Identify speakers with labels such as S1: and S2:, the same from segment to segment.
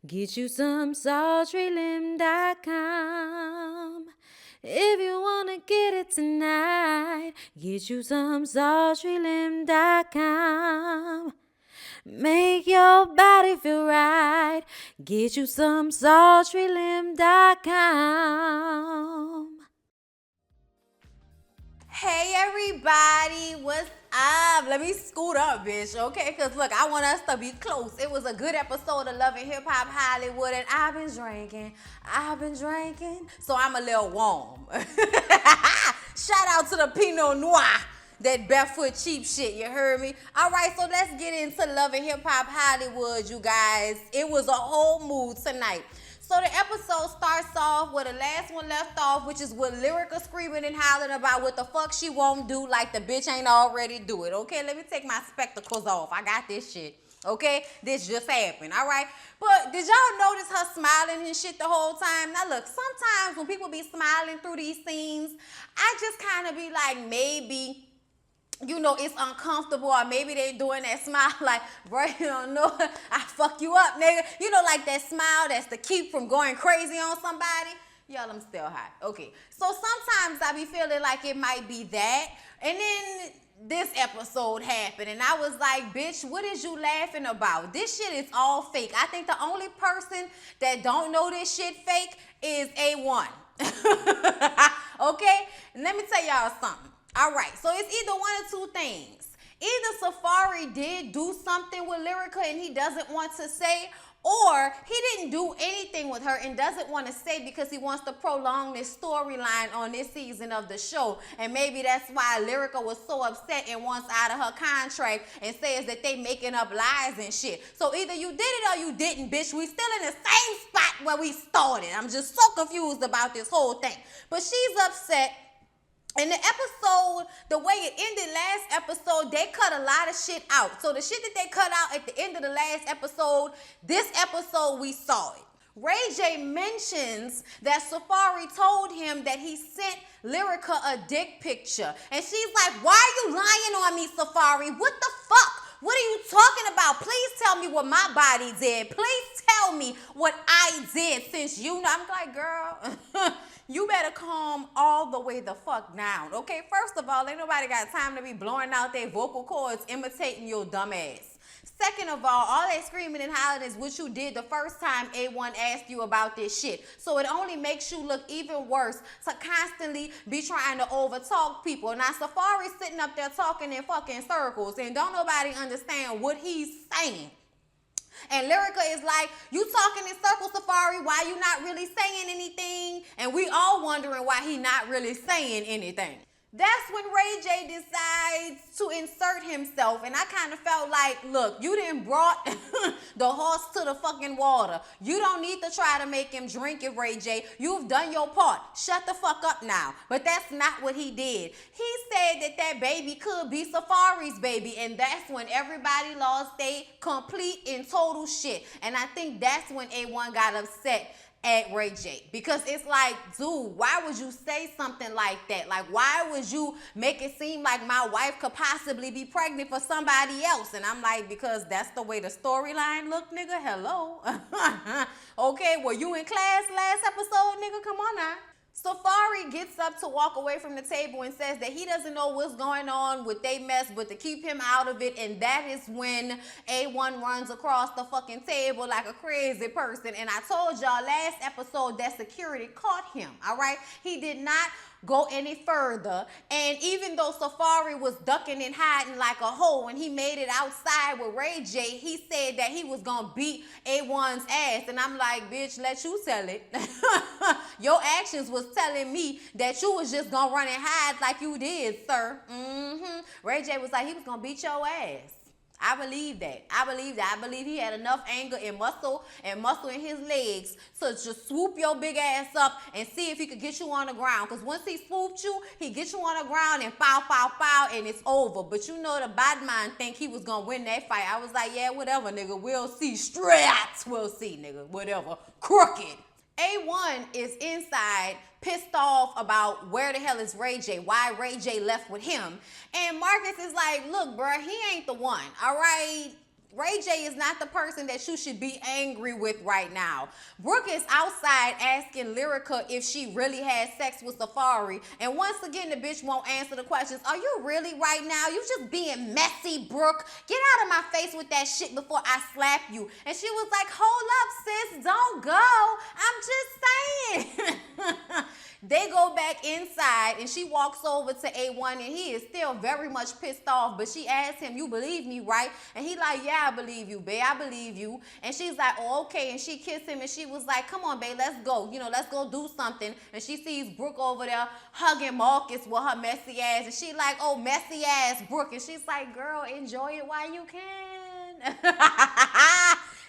S1: Get you some sultrylim.com. If you wanna get it tonight, get you some sultrylim.com. Make your body feel right. Get you some sultrylim.com.
S2: Hey everybody, what's up? Let me scoot up, bitch, okay? Because look, I want us to be close. It was a good episode of Love and Hip Hop Hollywood, and I've been drinking, so I'm a little warm. Shout out to the Pinot Noir, that barefoot cheap shit, you heard me? All right, so let's get into Love and Hip Hop Hollywood, you guys. It was a whole mood tonight. So the episode starts off where the last one left off, which is with Lyrica screaming and hollering about what the fuck she won't do, like the bitch ain't already do it. Okay, let me take my spectacles off. I got this shit. Okay, this just happened. All right, but did y'all notice her smiling and shit the whole time? Now look, sometimes when people be smiling through these scenes, I just kind of be like, maybe, you know, it's uncomfortable, or maybe they doing that smile like, bro, you don't know, I fuck you up, nigga. You know, like that smile that's to keep from going crazy on somebody. Y'all, I'm still hot. Okay, so sometimes I be feeling like it might be that. And then this episode happened, and I was like, bitch, what is you laughing about? This shit is all fake. I think the only person that don't know this shit fake is A1. Okay, and let me tell y'all something. All right, so it's either one or two things. Either Safari did do something with Lyrica and he doesn't want to say, or he didn't do anything with her and doesn't want to say because he wants to prolong this storyline on this season of the show. And maybe that's why Lyrica was so upset and wants out of her contract and says that they making up lies and shit. So either you did it or you didn't, bitch. We still in the same spot where we started. I'm just so confused about this whole thing. But she's upset. In the episode, the way it ended last episode, they cut a lot of shit out. So the shit that they cut out at the end of the last episode, this episode we saw it. Ray J mentions that Safari told him that he sent Lyrica a dick picture. And she's like, why are you lying on me, Safari? What the fuck? What are you talking about? Please tell me what my body did. Please tell me what I did, since you know. I'm like, girl, you better calm all the way the fuck down, okay? First of all, ain't nobody got time to be blowing out their vocal cords imitating your dumb ass. Second of all that screaming and hollering is what you did the first time A1 asked you about this shit. So it only makes you look even worse to constantly be trying to overtalk people. Now Safari's sitting up there talking in fucking circles and don't nobody understand what he's saying. And Lyrica is like, you talking in circles, Safari, why you not really saying anything? And we all wondering why he not really saying anything. That's when Ray J decides to insert himself, and I kind of felt like, look, you didn't brought the horse to the fucking water. You don't need to try to make him drink it, Ray J. You've done your part. Shut the fuck up now. But that's not what he did. He said that that baby could be Safari's baby, and that's when everybody lost their complete and total shit. And I think that's when A1 got upset at Ray J, because it's like, dude, why would you say something like that? Like, why would you make it seem like my wife could possibly be pregnant for somebody else? And I'm like, because that's the way the storyline looked, nigga. Hello. Okay, were you in class last episode, nigga? Come on now. Safari gets up to walk away from the table and says that he doesn't know what's going on with they mess, but to keep him out of it. And that is when A1 runs across the fucking table like a crazy person. And I told y'all last episode that security caught him, all right? He did not go any further. And even though Safari was ducking and hiding like a hoe, when he made it outside with Ray J, he said that he was gonna beat A1's ass. And I'm like, bitch, let you tell it. Your actions was telling me that you was just gonna run and hide like you did, sir. Ray J was like, he was gonna beat your ass. I believe that. I believe that. I believe he had enough anger and muscle in his legs to just swoop your big ass up and see if he could get you on the ground. Because once he swooped you, he get you on the ground and pow, pow, pow, and it's over. But you know the bad man think he was going to win that fight. I was like, yeah, whatever, nigga. We'll see. Straight. We'll see, nigga. Whatever. Crooked. A1 is inside, pissed off about where the hell is Ray J, why Ray J left with him. And Marcus is like, look, bruh, he ain't the one, all right? Ray J is not the person that you should be angry with right now. Brooke is outside asking Lyrica if she really had sex with Safari. And once again, the bitch won't answer the questions. Are you really right now? You just being messy, Brooke. Get out of my face with that shit before I slap you. And she was like, hold up, sis. Don't go. I'm just saying. They go back inside and she walks over to A1 and he is still very much pissed off. But she asked him, you believe me, right? And he like, yeah, I believe you, babe. I believe you. And she's like, oh, okay. And she kissed him and she was like, come on, babe, let's go. You know, let's go do something. And she sees Brooke over there hugging Marcus with her messy ass. And she like, oh, messy ass Brooke. And she's like, girl, enjoy it while you can.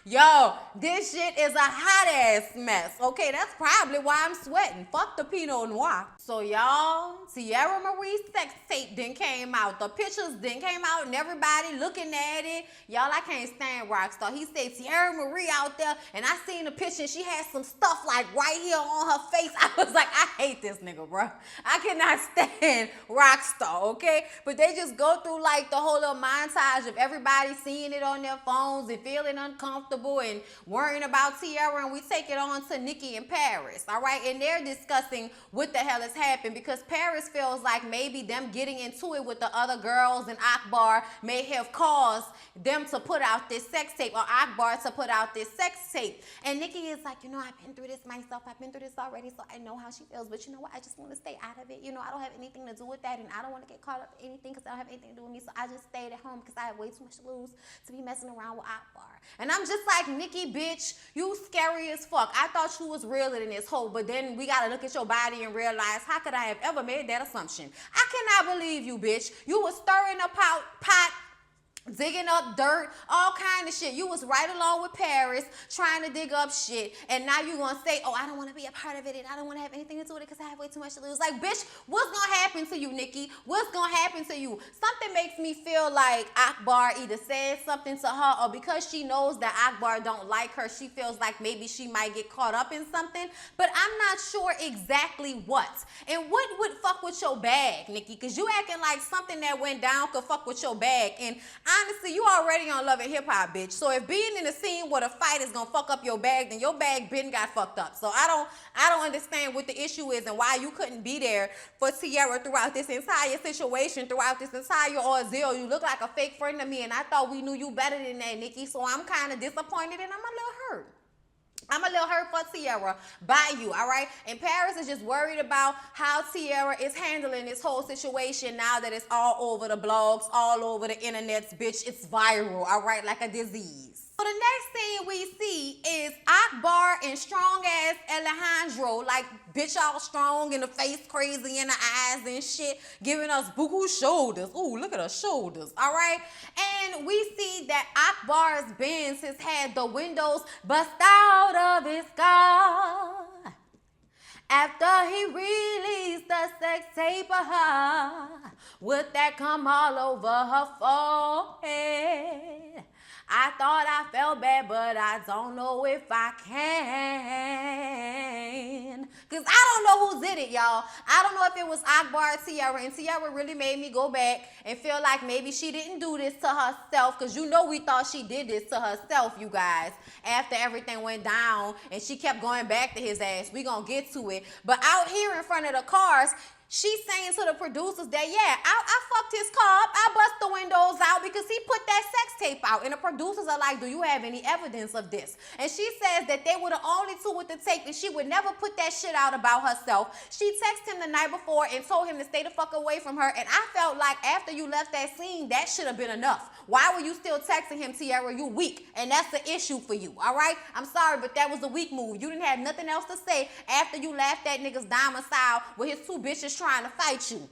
S2: Yo, this shit is a hot ass mess. Okay, that's probably why I'm sweating. Fuck the Pinot Noir. So y'all, Tierra Marie's sex tape then came out. The pictures then came out and everybody looking at it. Y'all, I can't stand Rockstar. He said Tierra Marie out there and I seen the picture and she had some stuff like right here on her face. I was like, I hate this nigga, bro. I cannot stand Rockstar, okay? But they just go through like the whole little montage of everybody seeing it on their phones and feeling uncomfortable and worrying about Tierra, and we take it on to Nikki and Paris, all right? And they're discussing what the hell has happened because Paris feels like maybe them getting into it with the other girls and Akbar may have caused them to put out this sex tape, or Akbar to put out this sex tape. And Nikki is like, you know, I've been through this myself. I've been through this already, so I know how she feels. But you know what? I just want to stay out of it. You know, I don't have anything to do with that, and I don't want to get caught up in anything because I don't have anything to do with me. So I just stayed at home because I have way too much to lose to be messing around with Akbar. And I'm just like, Nikki, bitch, you scary as fuck. I thought you was realer than this hoe, but then we gotta look at your body and realize, how could I have ever made that assumption? I cannot believe you, bitch. You was stirring a pot, digging up dirt, all kind of shit. You was right along with Paris trying to dig up shit, and now you gonna say, oh, I don't want to be a part of it and I don't want to have anything to do with it because I have way too much to lose. Like, bitch, what's gonna happen to you, Nikki? What's gonna happen to you? Something makes me feel like Akbar either said something to her, or because she knows that Akbar don't like her, she feels like maybe she might get caught up in something, but I'm not sure exactly what. And what would fuck with your bag, Nikki? Because you acting like something that went down could fuck with your bag. And honestly, you already on Love and Hip Hop, bitch. So if being in a scene where the fight is gonna fuck up your bag, then your bag been got fucked up. So I don't understand what the issue is and why you couldn't be there for Tierra throughout this entire situation, throughout this entire ordeal. You look like a fake friend to me, and I thought we knew you better than that, Nikki. So I'm kind of disappointed and I'm a little hurt. I'm a little hurt for Tierra by you, all right? And Paris is just worried about how Tierra is handling this whole situation now that it's all over the blogs, all over the internets, bitch. It's viral, all right, like a disease. So the next thing we see is Akbar and strong-ass Alejandro, like bitch all strong in the face, crazy in the eyes and shit, giving us buku shoulders. Ooh, look at her shoulders, all right? And we see that Akbar's Benz has had the windows bust out of his car after he released the sex tape of her. Would that come all over her forehead? I thought I felt bad, but I don't know if I can. Because I don't know who did it, y'all. I don't know if it was Akbar or Tierra. And Tierra really made me go back and feel like maybe she didn't do this to herself. Because you know we thought she did this to herself, you guys. After everything went down and she kept going back to his ass. We gonna get to it. But out here in front of the cars, she's saying to the producers that, yeah, I fucked his car up. I bust the windows out because he put that sex tape out. And the producers are like, do you have any evidence of this? And she says that they were the only two with the tape and she would never put that shit out about herself. She texted him the night before and told him to stay the fuck away from her. And I felt like after you left that scene, that should have been enough. Why were you still texting him, Tierra? You weak. And that's the issue for you, all right? I'm sorry, but that was a weak move. You didn't have nothing else to say after you laughed at niggas domicile with his two bitches trying to fight you.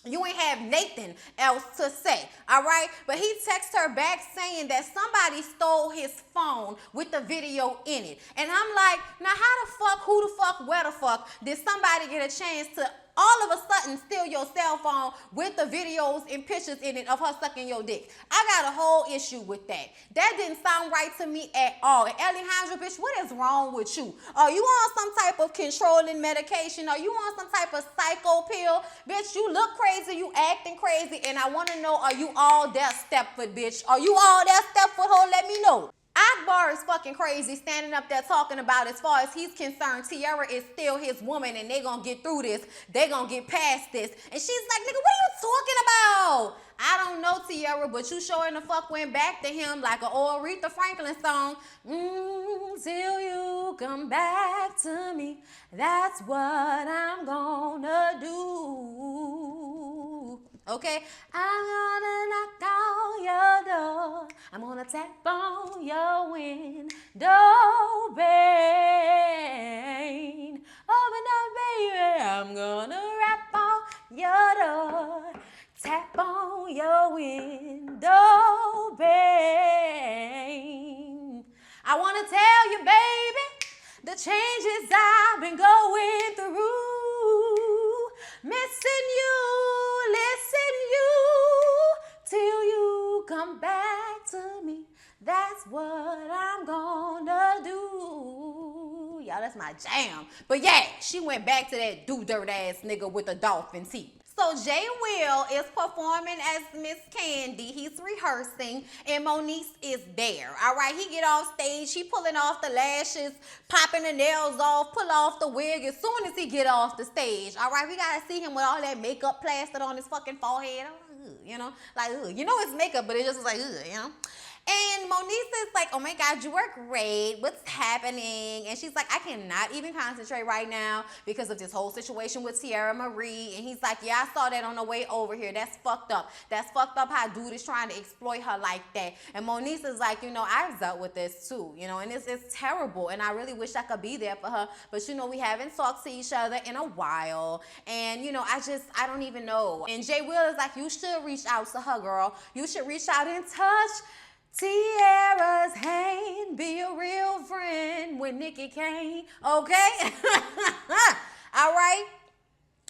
S2: You ain't have nothing else to say, all right? But he texted her back saying that somebody stole his phone with the video in it. And I'm like, now how the fuck, who the fuck, where the fuck did somebody get a chance to all of a sudden steal your cell phone with the videos and pictures in it of her sucking your dick. I got a whole issue with that. That didn't sound right to me at all. And LHHH, bitch, what is wrong with you? Are you on some type of controlling medication? Are you on some type of psycho pill? Bitch, you look crazy, you acting crazy, and I want to know, are you all there Stepford, bitch? Are you all there Stepford, ho? Let me know. Akbar is fucking crazy standing up there talking about, as far as he's concerned, Tiara is still his woman and they gonna get through this. They gonna get past this. And she's like, nigga, what are you talking about? I don't know, Tiara, but you sure in the fuck went back to him like an old Aretha Franklin song. Till you come back to me, that's what I'm gonna do. Okay, I'm gonna knock on your door. I'm gonna tap on your window pane. Open up, baby. I'm gonna rap on your door. Tap on your window pane. I wanna tell you, baby, the changes I've been going through. Missing you, till you come back to me. That's what I'm gonna do. Y'all, that's my jam. But yeah, she went back to that do-dirt ass nigga with the dolphin teeth. So Jay Will is performing as Miss Candy. He's rehearsing, and Moniece is there. All right, he get off stage. He pulling off the lashes, popping the nails off, pull off the wig as soon as he get off the stage. All right, we gotta see him with all that makeup plastered on his fucking forehead. You know, like, you know it's makeup, but it just was like, you know. And Moniece is like, oh my God, you are great. What's happening? And she's like, I cannot even concentrate right now because of this whole situation with Tiara Marie. And he's like, yeah, I saw that on the way over here. That's fucked up. That's fucked up how dude is trying to exploit her like that. And Moniece is like, you know, I've dealt with this too, you know, and it's terrible. And I really wish I could be there for her. But, you know, we haven't talked to each other in a while. And, you know, I don't even know. And Jay Will is like, you should reach out to her, girl. You should reach out and touch Tiara's hand, be a real friend with Nikki Kane, okay? All right?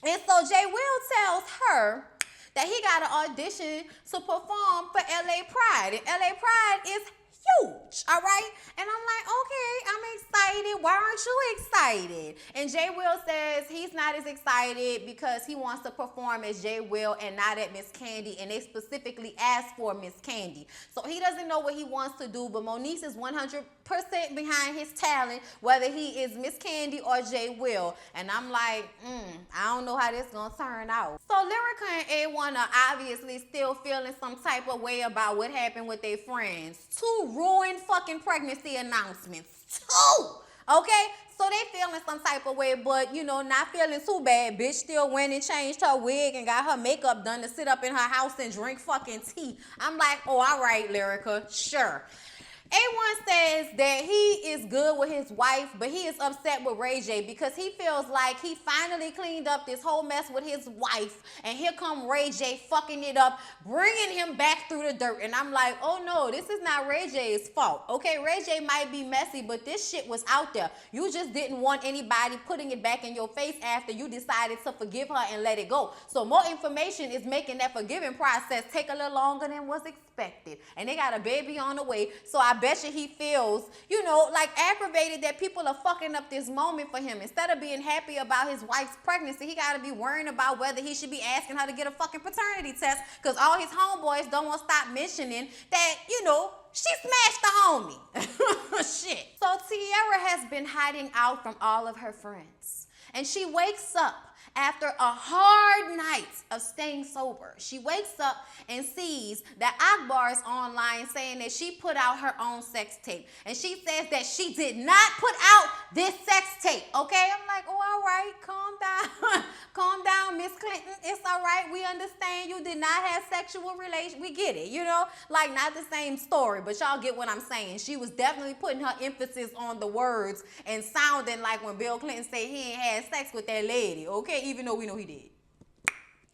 S2: And so Jay Will tells her that he got an audition to perform for LA Pride. And LA Pride is huge, all right? And I'm like, okay, I'm excited. Why aren't you excited? And Jay Will says he's not as excited because he wants to perform as Jay Will and not at Miss Candy. And they specifically asked for Miss Candy. So he doesn't know what he wants to do, but Moniece is 100% behind his talent, whether he is Miss Candy or Jay Will. And I'm like, I don't know how this gonna turn out. So Lyrica and A1 are obviously still feeling some type of way about what happened with their friends. 2 ruined fucking pregnancy announcements. 2! Okay? So they feeling some type of way, but, you know, not feeling too bad. Bitch still went and changed her wig and got her makeup done to sit up in her house and drink fucking tea. I'm like, oh, all right, Lyrica, sure. A1 says that he is good with his wife, but he is upset with Ray J because he feels like he finally cleaned up this whole mess with his wife, and here come Ray J fucking it up, bringing him back through the dirt. And I'm like, oh no, this is not Ray J's fault. Okay, Ray J might be messy, but this shit was out there. You just didn't want anybody putting it back in your face after you decided to forgive her and let it go. So more information is making that forgiving process take a little longer than was expected. And they got a baby on the way, so I bet you he feels, you know, like aggravated that people are fucking up this moment for him. Instead of being happy about his wife's pregnancy, he got to be worrying about whether he should be asking her to get a fucking paternity test, because all his homeboys don't want to stop mentioning that, you know, she smashed the homie. Shit. So Tiara has been hiding out from all of her friends, and she wakes up after a hard night of staying sober. She wakes up and sees that Akbar is online saying that she put out her own sex tape. And she says that she did not put out this sex tape, okay? I'm like, oh, all right, calm down. Calm down, Miss Clinton. It's all right. We understand you did not have sexual relations. We get it, you know? Like, not the same story, but y'all get what I'm saying. She was definitely putting her emphasis on the words and sounding like when Bill Clinton said he ain't had sex with that lady, okay? Even though we know he did.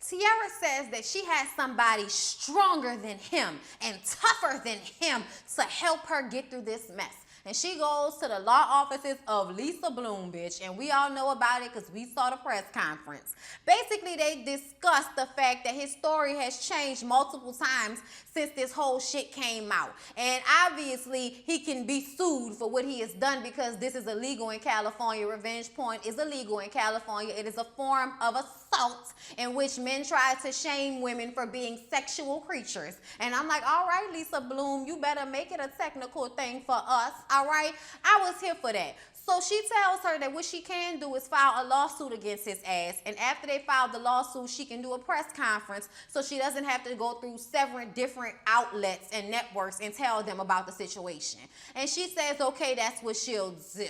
S2: Tiara says that she has somebody stronger than him and tougher than him to help her get through this mess. And she goes to the law offices of Lisa Bloom, bitch. And we all know about it because we saw the press conference. Basically, they discussed the fact that his story has changed multiple times since this whole shit came out. And obviously, he can be sued for what he has done because this is illegal in California. Revenge porn is illegal in California. It is a form of assault in which men try to shame women for being sexual creatures. And I'm like, all right, Lisa Bloom, you better make it a technical thing for us, all right? I was here for that. So she tells her that what she can do is file a lawsuit against his ass. And after they file the lawsuit, she can do a press conference so she doesn't have to go through several different outlets and networks and tell them about the situation. And she says, okay, that's what she'll do.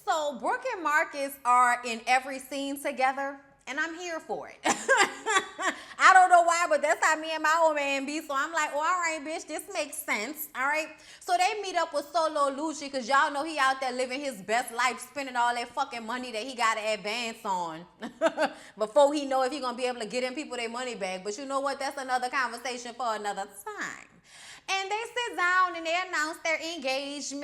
S2: So Brooke and Marcus are in every scene together, and I'm here for it. I don't know why, but that's how me and my old man be. So I'm like, oh, all right, bitch, this makes sense. All right. So they meet up with Solo Lucci because y'all know he out there living his best life, spending all that fucking money that he got to advance on before he know if he going to be able to get them people their money back. But you know what? That's another conversation for another time. And they sit down and they announce their engagement.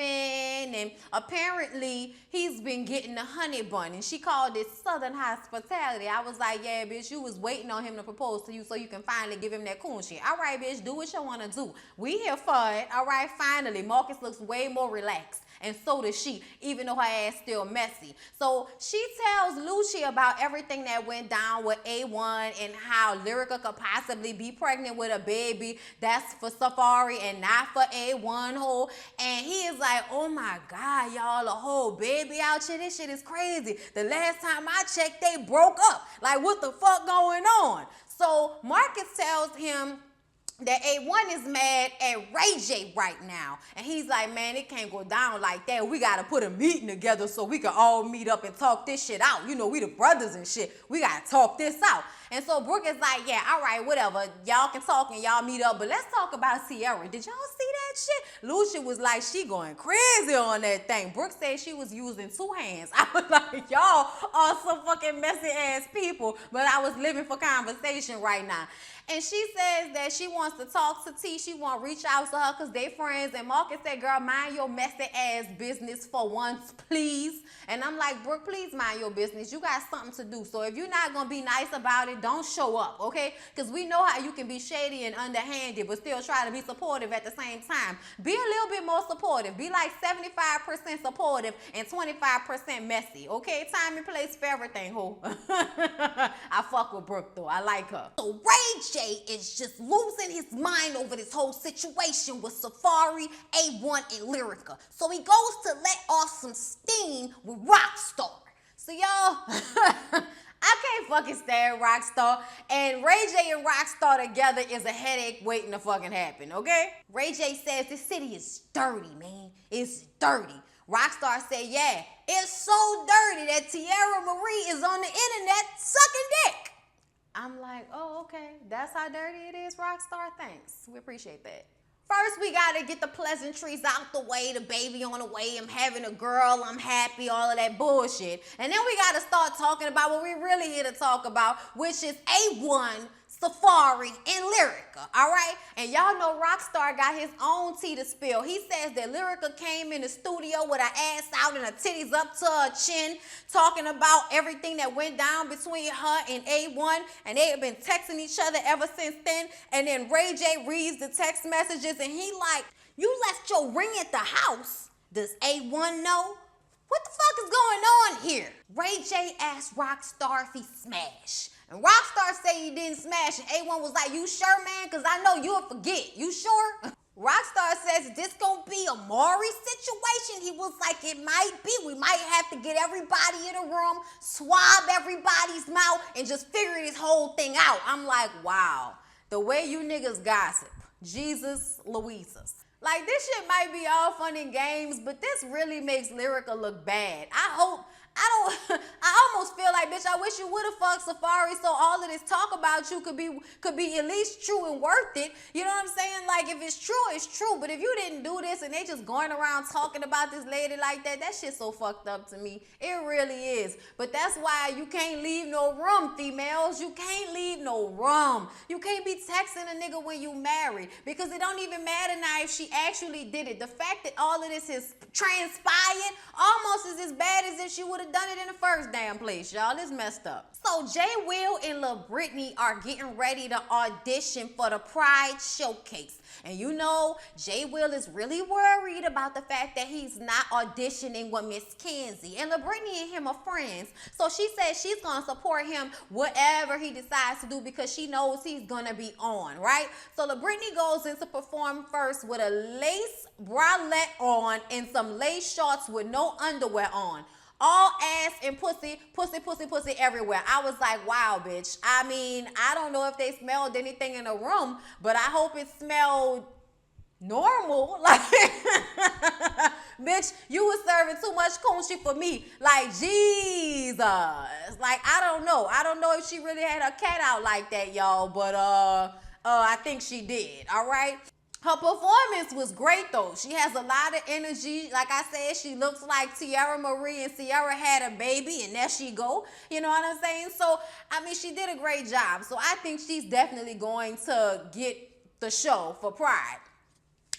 S2: And apparently, he's been getting the honey bun. And she called it Southern hospitality. I was like, yeah, bitch, you was waiting on him to propose to you so you can finally give him that coon shit. All right, bitch, do what you want to do. We here for it. All right, finally. Marcus looks way more relaxed. And so does she, even though her ass still messy. So she tells Lucci about everything that went down with A1 and how Lyrica could possibly be pregnant with a baby that's for Safari and not for A1 hole. And he is like, oh my God, y'all, a whole baby out here. This shit is crazy. The last time I checked, they broke up. Like, what the fuck going on? So Marcus tells him that A1 is mad at Ray J right now. And he's like, man, it can't go down like that. We got to put a meeting together so we can all meet up and talk this shit out. You know, we the brothers and shit. We got to talk this out. And so Brooke is like, yeah, all right, whatever. Y'all can talk and y'all meet up, but let's talk about Sierra. Did y'all see that shit? Lucia was like, she going crazy on that thing. Brooke said she was using two hands. I was like, y'all are some fucking messy ass people, but I was living for conversation right now. And she says that she wants to talk to T. She want to reach out to her because they friends. And Marcus said, girl, mind your messy ass business for once, please. And I'm like, Brooke, please mind your business. You got something to do. So if you're not going to be nice about it, don't show up, okay? Because we know how you can be shady and underhanded, but still try to be supportive at the same time. Be a little bit more supportive. Be like 75% supportive and 25% messy, okay? Time and place for everything, ho. I fuck with Brooke, though. I like her. So Ray J is just losing his mind over this whole situation with Safari, A1, and Lyrica. So he goes to let off some steam with Rockstar. So y'all, I can't fucking stand Rockstar. And Ray J and Rockstar together is a headache waiting to fucking happen, okay? Ray J says this city is dirty, man. It's dirty. Rockstar said, yeah, it's so dirty that Tierra Marie is on the internet sucking dick. I'm like, oh, okay. That's how dirty it is, Rockstar? Thanks. We appreciate that. First, we got to get the pleasantries out the way, the baby on the way, I'm having a girl, I'm happy, all of that bullshit. And then we got to start talking about what we're really here to talk about, which is A1, Safari, and Lyrica, all right? And y'all know Rockstar got his own tea to spill. He says that Lyrica came in the studio with her ass out and her titties up to her chin, talking about everything that went down between her and A1, and they have been texting each other ever since then. And then Ray J reads the text messages, and he like, you left your ring at the house. Does A1 know? What the fuck is going on here? Ray J asked Rockstar if he smashed. And Rockstar said he didn't smash. And A1 was like, you sure, man? Because I know you'll forget. You sure? Rockstar says, is this going to be a Maury situation? He was like, it might be. We might have to get everybody in a room, swab everybody's mouth, and just figure this whole thing out. I'm like, wow. The way you niggas gossip. Jesus Louises. Like, this shit might be all fun and games, but this really makes Lyrica look bad. I almost feel like, bitch, I wish wish you would have fucked Safari so all of this talk about you could be at least true and worth it. You know what I'm saying? Like, if it's true, it's true. But if you didn't do this and they just going around talking about this lady like that, that shit's so fucked up to me. It really is. But that's why you can't leave no room, females. You can't leave no room. You can't be texting a nigga when you married, because it don't even matter now if she actually did it. The fact that all of this is transpired almost is as bad as if she would have done it in the first damn place, y'all. It's messed up. So Jay Will and Lil Brittany are getting ready to audition for the Pride Showcase. And you know, Jay Will is really worried about the fact that he's not auditioning with Miss Kenzie. And Lil Brittany and him are friends. So she says she's going to support him whatever he decides to do, because she knows he's going to be on, right? So Lil Brittany goes in to perform first with a lace bralette on and some lace shorts with no underwear on. All ass and pussy everywhere. I was like, wow, bitch. I mean, I don't know if they smelled anything in the room, but I hope it smelled normal. Like, bitch, you was serving too much coochie for me. Like, Jesus. Like, I don't know. I don't know if she really had her cat out like that, y'all, but I think she did, all right? Her performance was great, though. She has a lot of energy. Like I said, she looks like Tiara Marie, and Ciara had a baby, and there she go. You know what I'm saying? So, I mean, she did a great job. So, I think she's definitely going to get the show for Pride.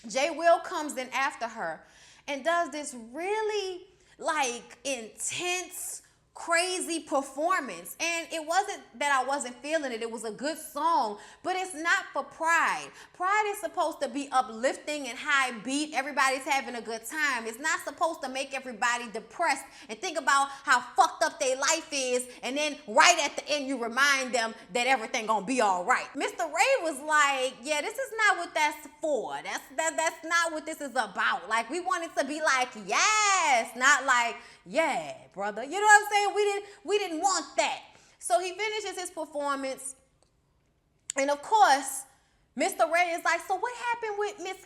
S2: Jay Will comes in after her and does this really, like, intense, crazy performance. And it wasn't that I wasn't feeling it. It was a good song, but it's not for Pride. Pride is supposed to be uplifting and high beat. Everybody's having a good time. It's not supposed to make everybody depressed and think about how fucked up their life is, and then right at the end you remind them that everything gonna be all right. Mr. Ray was like, yeah, this is not what that's for. That's not what this is about. Like, we want it to be like, yes, not like, yeah, brother. You know what I'm saying? We didn't want that. So he finishes his performance, and of course, Mr. Ray is like, so what happened with Miss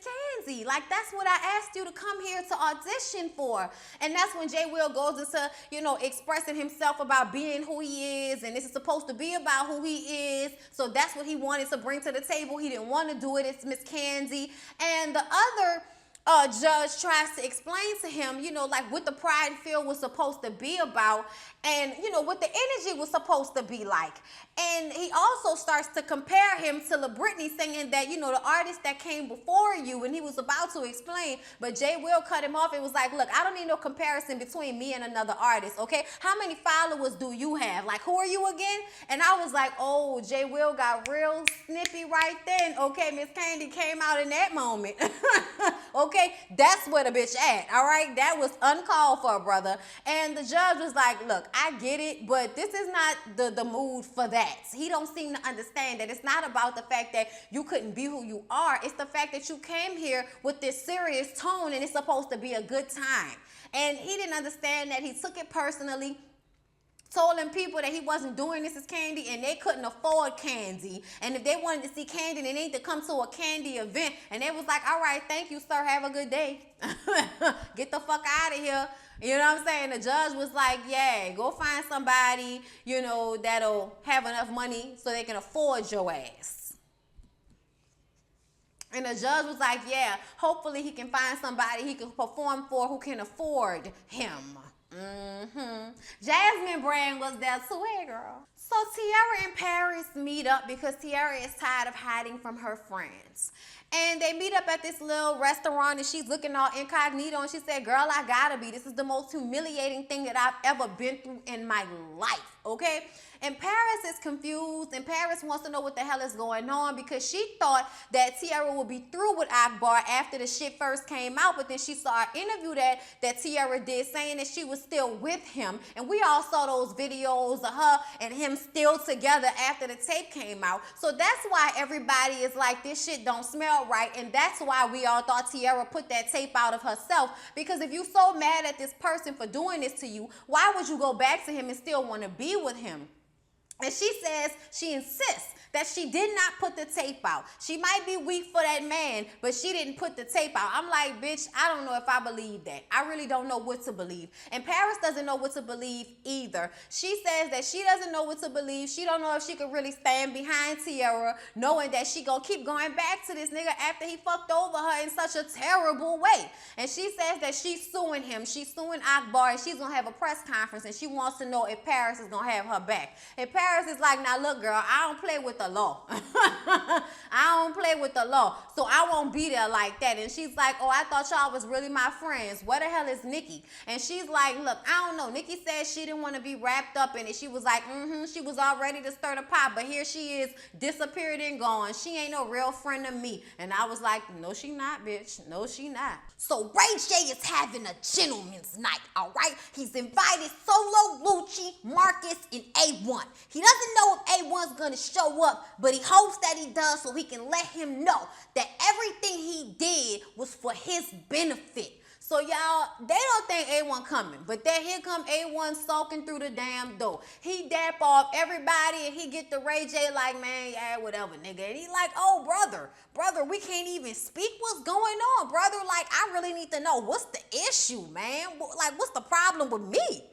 S2: Kenzie? Like, that's what I asked you to come here to audition for. And that's when Jay Will goes into, you know, expressing himself about being who he is, and this is supposed to be about who he is. So that's what he wanted to bring to the table. He didn't want to do it. It's Miss Kenzie. And the other judge tries to explain to him, you know, like what the Pride Field was supposed to be about, and, you know, what the energy was supposed to be like. And he also starts to compare him to Lil Brittany, saying that, you know, the artist that came before you, and he was about to explain, but Jay Will cut him off and was like, look, I don't need no comparison between me and another artist, okay? How many followers do you have? Like, who are you again? And I was like, oh, Jay Will got real snippy right then, okay? Miss Candy came out in that moment. Okay, that's where the bitch at, all right? That was uncalled for, brother. And the judge was like, look, I get it, but this is not the mood for that. He don't seem to understand that it's not about the fact that you couldn't be who you are. It's the fact that you came here with this serious tone, and it's supposed to be a good time. And he didn't understand that. He took it personally. Told them people that he wasn't doing this as Candy, and they couldn't afford Candy. And if they wanted to see Candy, they need to come to a Candy event. And they was like, all right, thank you, sir. Have a good day. Get the fuck out of here. You know what I'm saying? The judge was like, yeah, go find somebody, you know, that'll have enough money so they can afford your ass. And the judge was like, yeah, hopefully he can find somebody he can perform for who can afford him. Jasmine Brand was there too, hey girl. So Tiara and Paris meet up because Tiara is tired of hiding from her friends. And they meet up at this little restaurant, and she's looking all incognito, and she said, girl, I gotta be. This is the most humiliating thing that I've ever been through in my life, okay? And Paris is confused, and Paris wants to know what the hell is going on, because she thought that Tiara would be through with Akbar after the shit first came out, but then she saw an interview that Tiara did saying that she was still with him. And we all saw those videos of her and him still together after the tape came out. So that's why everybody is like, this shit don't smell right, and that's why we all thought Tiara put that tape out of herself, because if you so mad at this person for doing this to you, why would you go back to him and still want to be with him? And she says she insists that she did not put the tape out. She might be weak for that man, but she didn't put the tape out. I'm like, bitch, I don't know if I believe that. I really don't know what to believe. And Paris doesn't know what to believe either. She says that she doesn't know what to believe. She don't know if she could really stand behind Tierra, knowing that she gonna keep going back to this nigga after he fucked over her in such a terrible way. And she says that she's suing him. She's suing Akbar, and she's gonna have a press conference, and she wants to know if Paris is gonna have her back. And Paris is like, now look, girl, I don't play with the law. I don't play with the law, so I won't be there like that. And she's like, oh, I thought y'all was really my friends. Where the hell is Nikki? And she's like, look, I don't know. Nikki said she didn't want to be wrapped up in it. She was like, she was all ready to stir the pot, but here she is, disappeared and gone. She ain't no real friend of me. And I was like, no, she not, bitch. No, she not. So Ray J is having a gentleman's night, all right? He's invited Solo, Lucci, Marcus, and A1. He doesn't know if A1's gonna show up, but he hopes that he does so he can let him know that everything he did was for his benefit. So y'all, they don't think A1 coming, but then here come A1 sulking through the damn door. He dap off everybody and he get to Ray J like, man, yeah, whatever, nigga. And he like, oh, brother, we can't even speak. What's going on, brother? Like, I really need to know what's the issue, man. Like, what's the problem with me?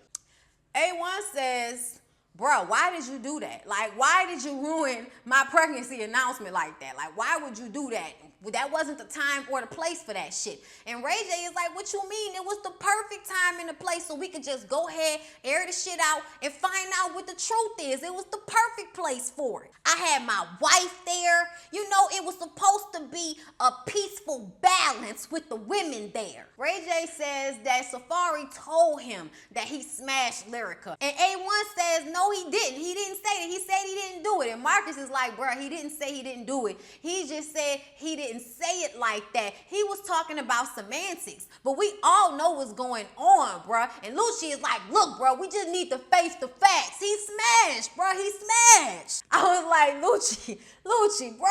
S2: A1 says, bro, why did you do that? Like, why did you ruin my pregnancy announcement like that? Like, why would you do that? That wasn't the time or the place for that shit. And Ray J is like, what you mean? It was the perfect time and the place so we could just go ahead, air the shit out, and find out what the truth is. It was the perfect place for it. I had my wife there. You know, it was supposed to be a peaceful balance with the women there. Ray J says that Safari told him that he smashed Lyrica. And A1 says, no, he didn't. He didn't say that. He said he didn't do it. And Marcus is like, bro, he didn't say he didn't do it. He just said he didn't say it like that. He was talking about semantics, but we all know what's going on, bruh. And Lucci is like, look, bro, we just need to face the facts. He smashed, bro. He smashed. I was like, Lucci, bro.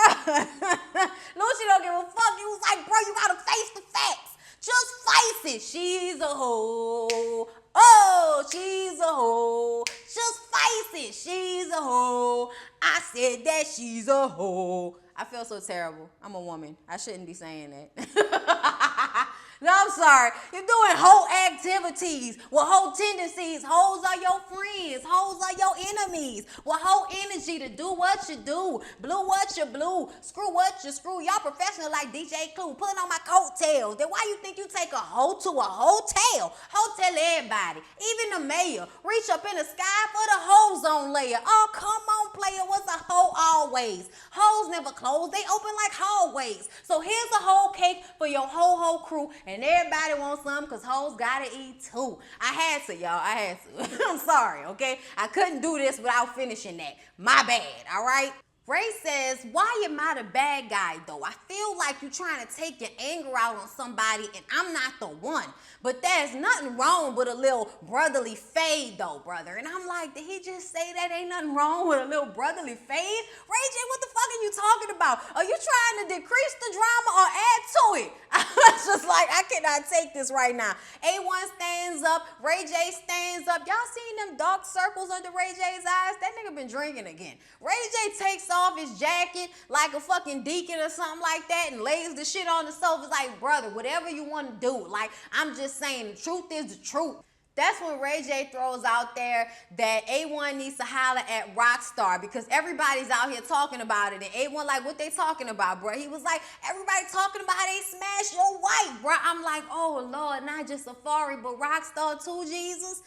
S2: Lucci don't give a fuck. He was like, bro, you gotta face the facts. Just face it. She's a hoe. Oh, she's a hoe. Just face it. She's a hoe. I said that she's a hoe. I feel so terrible. I'm a woman. I shouldn't be saying that. No, I'm sorry. You're doing whole activities with whole tendencies. Hoes are your friends. Hoes are your enemies. With whole energy to do what you do. Blue what you blue. Screw what you screw. Y'all professional like DJ Clue. Pulling on my coattails. Then why you think you take a hoe to a hotel? Hotel everybody. Even the mayor. Reach up in the sky for the hoe zone layer. Oh, come on, player. What's a hoe always? Hoes never close. They open like hallways. So here's a whole cake for your whole crew. And everybody wants some because hoes gotta eat too. I had to, y'all. I had to. I'm sorry, okay? I couldn't do this without finishing that. My bad, all right? Ray says, why am I the bad guy, though? I feel like you're trying to take your anger out on somebody, and I'm not the one. But there's nothing wrong with a little brotherly fade, though, brother. And I'm like, did he just say that ain't nothing wrong with a little brotherly fade? Ray J, what the fuck are you talking about? Are you trying to decrease the drama or add to it? I was just like, I cannot take this right now. A1 stands up. Ray J stands up. Y'all seen them dark circles under Ray J's eyes? That nigga been drinking again. Ray J takes off his jacket like a fucking deacon or something like that and lays the shit on the sofa. It's like, brother, whatever you want to do. Like, I'm just saying, the truth is the truth. That's when Ray J throws out there that A1 needs to holler at Rockstar because everybody's out here talking about it. And A1 like, what they talking about, bro? He was like, everybody talking about how they smashed your wife, bro. I'm like, oh, Lord, not just Safari, but Rockstar too, Jesus.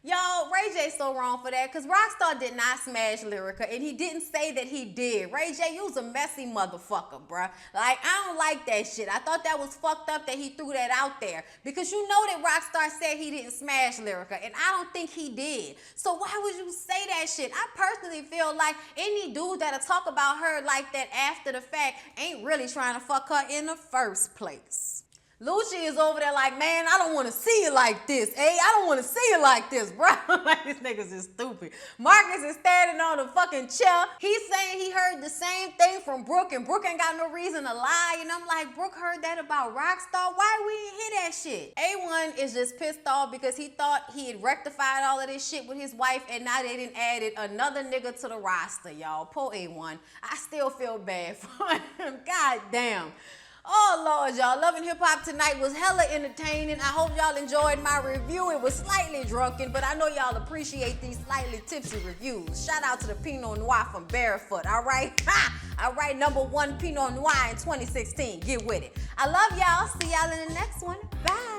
S2: Y'all, Ray J's so wrong for that because Rockstar did not smash Lyrica and he didn't say that he did. Ray J, you was a messy motherfucker, bruh. Like, I don't like that shit. I thought that was fucked up that he threw that out there because you know that Rockstar said he didn't smash Lyrica and I don't think he did. So why would you say that shit? I personally feel like any dude that'll talk about her like that after the fact ain't really trying to fuck her in the first place. Lucci is over there like, man, I don't want to see it like this. Hey, I don't want to see it like this, bro. Like, these niggas is stupid. Marcus is standing on the fucking chair. He's saying he heard the same thing from Brooke, and Brooke ain't got no reason to lie. And I'm like, Brooke heard that about Rockstar. Why we didn't hear that shit? A1 is just pissed off because he thought he had rectified all of this shit with his wife, and now they done added another nigga to the roster, y'all. Poor A1. I still feel bad for him. God damn. Oh, Lord, y'all. Love and Hip Hop tonight was hella entertaining. I hope y'all enjoyed my review. It was slightly drunken, but I know y'all appreciate these slightly tipsy reviews. Shout out to the Pinot Noir from Barefoot, all right? Ha! All right, #1 Pinot Noir in 2016. Get with it. I love y'all. See y'all in the next one. Bye.